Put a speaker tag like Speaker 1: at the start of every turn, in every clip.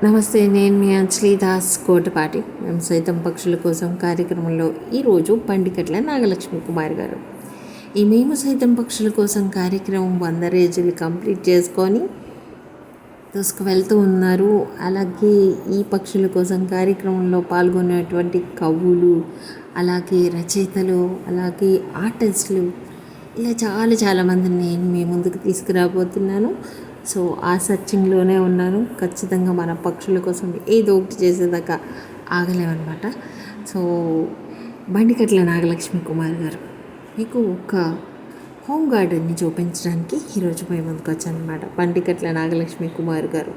Speaker 1: నమస్తే, నేను మీ అంజలి దాస్ కోటపాటి. మేము సైతం పక్షుల కోసం కార్యక్రమంలో ఈరోజు పండికట్ల నాగలక్ష్మి కుమార్ గారు ఈ మేము సైతం పక్షుల కోసం కార్యక్రమం 100 రోజులు కంప్లీట్ చేసుకొని వెళ్తూ ఉన్నారు. అలాగే ఈ పక్షుల కోసం కార్యక్రమంలో పాల్గొనేటువంటి కవులు, అలాగే రచయితలు, అలాగే ఆర్టిస్టులు, ఇలా చాలామందిని నేను మీ ముందుకు తీసుకురాబోతున్నాను. సో ఆ సర్చింగ్లోనే ఉన్నాను. ఖచ్చితంగా మన పక్షుల కోసం ఏదో ఒకటి చేసేదాకా ఆగలేమన్నమాట. సో బండికట్ల నాగలక్ష్మి కుమార్ గారు మీకు ఒక హోమ్ గార్డెన్ని చూపించడానికి ఈరోజు మేము ముందుకు వచ్చానమాట. బండికట్ల నాగలక్ష్మి కుమార్ గారు,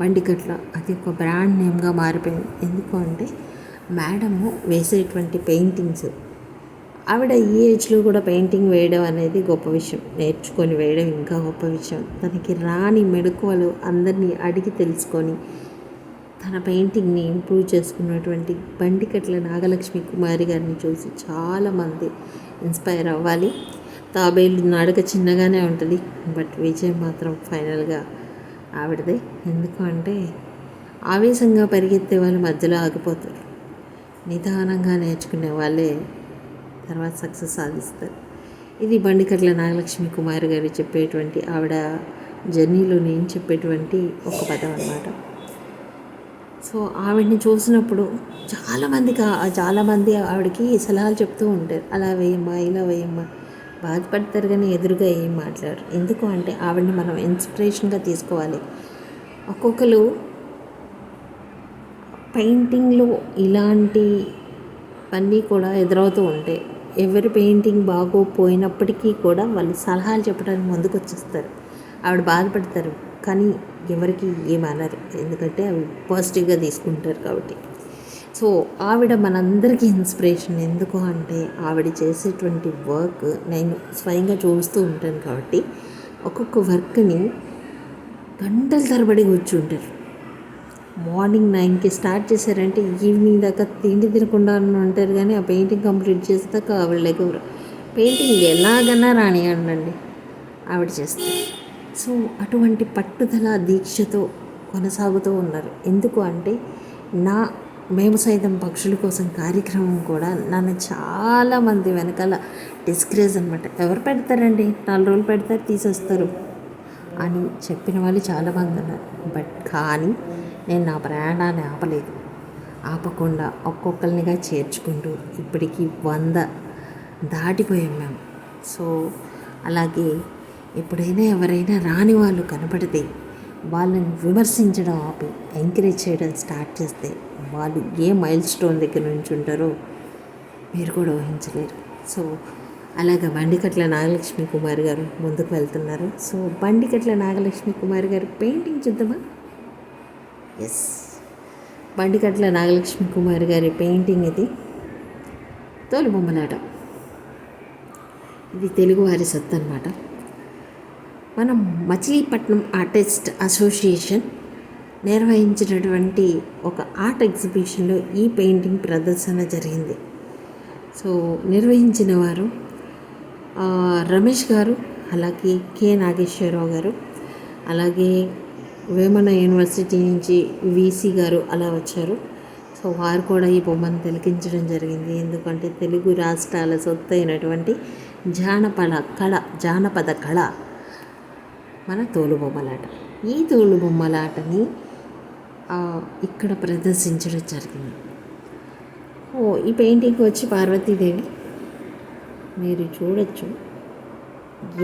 Speaker 1: బండికట్ల అది ఒక బ్రాండ్ నేమ్గా మారిపోయింది. ఎందుకు అంటే మేడము వేసేటువంటి పెయింటింగ్స్, ఆవిడ ఈ ఏజ్లో కూడా పెయింటింగ్ వేయడం అనేది గొప్ప విషయం, నేర్చుకొని వేయడం ఇంకా గొప్ప విషయం. తనకి రాని మెళకువలు అందరినీ అడిగి తెలుసుకొని తన పెయింటింగ్ని ఇంప్రూవ్ చేసుకున్నటువంటి బండికట్ల నాగలక్ష్మి కుమారి గారిని చూసి చాలామంది ఇన్స్పైర్ అవ్వాలి. తాబేలు నడక చిన్నగానే ఉంటుంది, బట్ విజయం మాత్రం ఫైనల్గా ఆవిడదే. ఎందుకు అంటే ఆవేశంగా పరిగెత్తే వాళ్ళు మధ్యలో ఆగిపోతారు, నిదానంగా నేర్చుకునే వాళ్ళే తర్వాత సక్సెస్ సాధిస్తారు. ఇది బండికట్ల నాగలక్ష్మి కుమార్ గారు చెప్పేటువంటి, ఆవిడ జర్నీలో నేను చెప్పేటువంటి ఒక పదం అన్నమాట. సో ఆవిడని చూసినప్పుడు చాలామంది ఆవిడకి సలహాలు చెప్తూ ఉంటారు, అలా వేయమ్మా, ఇలా వేయమ్మా, బాధపడతారు కానీ ఎదురుగా ఏం మాట్లాడరు. ఎందుకు అంటే ఆవిడని మనం ఇన్స్పిరేషన్గా తీసుకోవాలి. ఒక్కొక్కరు పెయింటింగ్లో ఇలాంటివన్నీ కూడా ఎదురవుతూ ఉంటాయి. ఎవరి పెయింటింగ్ బాగోపోయినప్పటికీ కూడా వాళ్ళు సలహాలు చెప్పడానికి ముందుకు వచ్చేస్తారు. ఆవిడ బాధపడతారు కానీ ఎవరికి ఏమనరు, ఎందుకంటే అవి పాజిటివ్గా తీసుకుంటారు కాబట్టి. సో ఆవిడ మనందరికీ ఇన్స్పిరేషన్. ఎందుకు అంటే ఆవిడ చేసేటువంటి వర్క్ నేను స్వయంగా చూస్తూ ఉంటాను కాబట్టి ఒక్కొక్క వర్క్ని గంటల తరబడి కూర్చుంటారు. మార్నింగ్ 9కి స్టార్ట్ చేశారంటే ఈవినింగ్ దాకా తిండి తినకుండా ఉంటారు, కానీ ఆ పెయింటింగ్ కంప్లీట్ చేసేదాకా ఆవిడ లేకపోరు. పెయింటింగ్ ఎలాగన్నా రానియండి ఆవిడ చేస్తారు. సో అటువంటి పట్టుదల దీక్షతో కొనసాగుతూ ఉన్నారు. ఎందుకు అంటే మేము సైతం పక్షుల కోసం కార్యక్రమం కూడా నన్ను చాలామంది వెనకాల డిస్కరేజ్ అనమాట. ఎవరు పెడతారండి, 4 రోజులు పెడతారు తీసేస్తారు అని చెప్పిన వాళ్ళు చాలామంది ఉన్నారు. బట్ కానీ నేను నా ప్రయాణాన్ని ఆపకుండా ఒక్కొక్కరినిగా చేర్చుకుంటూ ఇప్పటికీ 100 దాటిపోయాం మేము. సో అలాగే ఎప్పుడైనా ఎవరైనా రాని వాళ్ళు కనపడితే వాళ్ళని విమర్శించడం ఆపి ఎంకరేజ్ చేయడం స్టార్ట్ చేస్తే వాళ్ళు ఏ మైల్ స్టోన్ దగ్గర నుంచి ఉంటారో మీరు కూడా ఊహించలేరు. సో అలాగా బండికట్ల నాగలక్ష్మి కుమార్ గారు ముందుకు వెళ్తున్నారు. సో బండికట్ల నాగలక్ష్మి కుమార్ గారు పెయింటింగ్ చూద్దామా? ఎస్, బండికట్ల నాగలక్ష్మి కుమార్ గారి పెయింటింగ్ ఇది. తోలుబొమ్మలాట, ఇది తెలుగువారి సొత్తు అన్నమాట. మనం మచిలీపట్నం ఆర్టిస్ట్ అసోసియేషన్ నిర్వహించినటువంటి ఒక ఆర్ట్ ఎగ్జిబిషన్లో ఈ పెయింటింగ్ ప్రదర్శన జరిగింది. సో నిర్వహించిన వారు రమేష్ గారు, అలాగే కె నాగేశ్వరరావు గారు, అలాగే వేమన యూనివర్సిటీ నుంచి వీసీ గారు అలా వచ్చారు. సో వారు కూడా ఈ బొమ్మను తిలకించడం జరిగింది. ఎందుకంటే తెలుగు రాష్ట్రాల సొత్తు అయినటువంటి జానపద కళ మన తోలుబొమ్మలాట. ఈ తోలుబొమ్మలాటని ఇక్కడ ప్రదర్శించడం జరిగింది. ఈ పెయింటింగ్ వచ్చి పార్వతీదేవి. మీరు చూడొచ్చు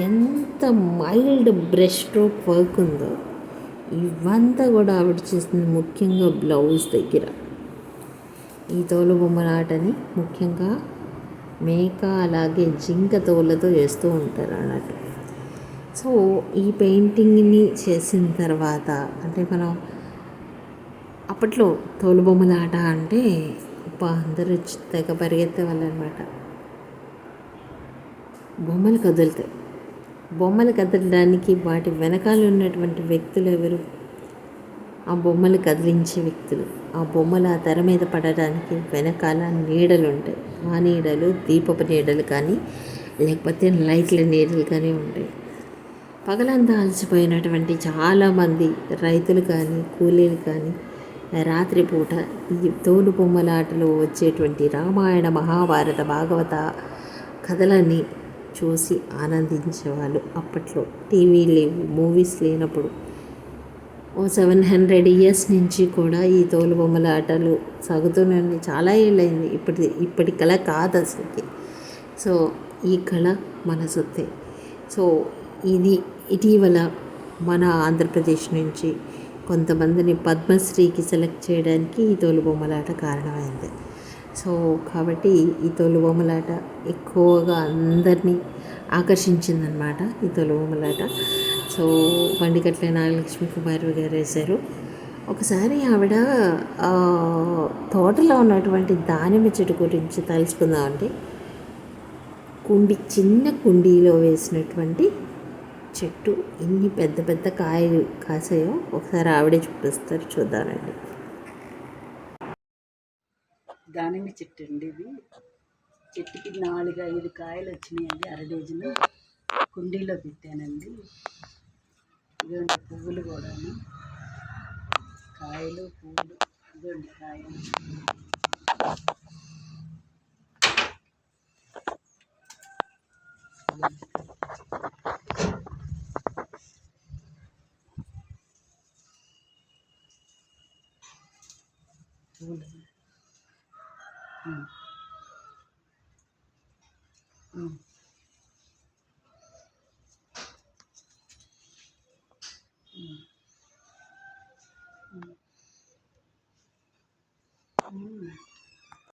Speaker 1: ఎంత మైల్డ్ బ్రష్ స్ట్రోక్ వర్క్ ఉందో. ఇవంతా కూడా ఆవిడ చేస్తుంది ముఖ్యంగా బ్లౌజ్ దగ్గర. ఈ తోలుబొమ్మలాటని ముఖ్యంగా మేక అలాగే జింక తోలతో వేస్తూ ఉంటారు అన్నట్టు. సో ఈ పెయింటింగ్ని చేసిన తర్వాత అంటే మనం అప్పట్లో తోలుబొమ్మలాట అంటే అందరూ తెగ పరిగెత్తే వాళ్ళు అనమాట. బొమ్మలు కదులుతాయి. బొమ్మలు కదలడానికి వాటి వెనకాల ఉన్నటువంటి వ్యక్తులు ఎవరు? ఆ బొమ్మలు కదిలించే వ్యక్తులు. ఆ బొమ్మలు ఆ తెర మీద పడడానికి వెనకాల నీడలు ఉంటాయి. ఆ నీడలు దీపపు నీడలు కానీ లేకపోతే లైట్ల నీడలు కానీ ఉంటాయి. పగలంతా అలసిపోయినటువంటి చాలామంది రైతులు కానీ కూలీలు కానీ రాత్రిపూట ఈ తోలు బొమ్మలాటలో వచ్చేటువంటి రామాయణ మహాభారత భాగవత కథలన్నీ చూసి ఆనందించేవాళ్ళు. అప్పట్లో టీవీ లేవు, మూవీస్ లేనప్పుడు 700 ఇయర్స్ నుంచి కూడా ఈ తోలు బొమ్మల ఆటలు సాగుతూనే ఉన్నాయి. చాలా ఏళ్ళైంది. ఇప్పటి కళ కాదు అసలుకి. సో ఈ కళ మన సొత్తే. సో ఇది ఇటీవల మన ఆంధ్రప్రదేశ్ నుంచి కొంతమందిని పద్మశ్రీకి సెలెక్ట్ చేయడానికి ఈ తోలుబొమ్మలాట కారణమైంది. సో కాబట్టి ఈ తోలుబొమ్మలాట ఎక్కువగా అందరినీ ఆకర్షించిందనమాట ఈ తోలుబొమ్మలాట. సో బండికట్ల నాగలక్ష్మి కుమారి గారు వేశారు. ఒకసారి ఆవిడ తోటలో ఉన్నటువంటి దానిమ్మ చెట్టు గురించి తెలుసుకుందామంటే, చిన్న కుండీలో వేసినటువంటి చెట్టు ఎన్ని పెద్ద పెద్ద కాయలు కాసాయో ఒకసారి ఆవిడే చూపిస్తారు, చూద్దానండి.
Speaker 2: దానిమ్మ చెట్టు అండి ఇది. చెట్టుకి 4-5 కాయలు వచ్చినాయండి. అర డజను కుండీలో పెట్టానండి. ఇదిగోండి పువ్వులు కూడాను, కాయలు పువ్వులు, ఇదిగోండి కాయలు.